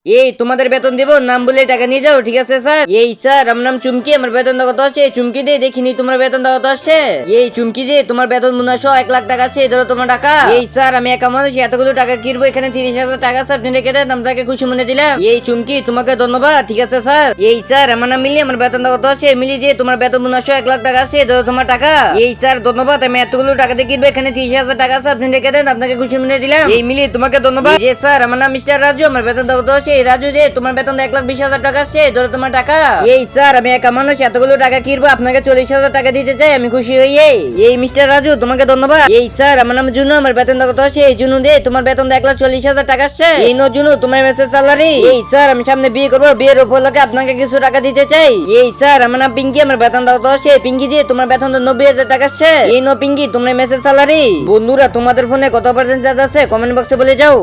এই তোমাদের বেতন দেবো, নাম বলে টাকা নিয়ে যাও, ঠিক আছে স্যার? এই স্যার, আমার নাম চুমকি, আমার বেতন কত আছে? চুমকি দে দেখিনি তোমার বেতন কত আসছে। এই চুমকি যে তোমার বেতন মনে হয় 1 লাখ টাকা আছে, ধরো তোমার টাকা। এই স্যার, আমি একা মানুষ, এতগুলো টাকা কিনবো, এখানে 30,000 টাকা আছে, আপনি রেখে দেন, আপনাকে খুশি মনে দিলাম। এই চুমকি, তোমাকে ধন্যবাদ, ঠিক আছে স্যার। এই স্যার, আমার নাম মিলি, আমার বেতন কত আছে? মিলি যে তোমার বেতন মনে হয় 1 লাখ টাকা আছে, ধরো তোমার টাকা। এই স্যার, ধন্যবাদ, আমি এতগুলো টাকা দিয়ে কিনবো, এখানে 30,000 টাকা আছে, আপনি রেখে দেন, আপনাকে খুশি মনে দিলাম। এই মিলি, তোমাকে ধন্যবাদ। এই যে স্যার, আমার নাম মিস্টার রাজু, আমার বেতন কত আছে? এই রাজু যে তোমার বেতন 1,20,000 টাকা আছে, ধরো তোমার টাকা। এই স্যার, আমি একা মানুষ, এতগুলো টাকা কিনবো, আপনাকে 40,000 টাকা দিতে চাই, আমি খুশি হয়ে। এই মিস্টার রাজু, তোমাকে ধন্যবাদ। এই স্যার, আমার নাম জুনু, আমার বেতন কত আছে? এই জুনু দে তোমার বেতন 1,40,000 টাকা আসছে। এই নো জুনু, তোমার মেসেজ স্যালারি। এই স্যার, আমি সামনে বিয়ে করবো, বিয়ের উপলক্ষে আপনাকে কিছু টাকা দিতে চাই। এই স্যার, আমার নাম পিঙ্কি, আমার বেতন কত আছে? পিঙ্কি যে তোমার বেতন 90,000 টাকা আসছে। এই নো পিঙ্কি, তোমার মেসেজ স্যালারি। বন্ধুরা, তোমাদের ফোনে কত পার্সেন্ট চার্জ আছে কমেন্ট বক্সে বলে যাও।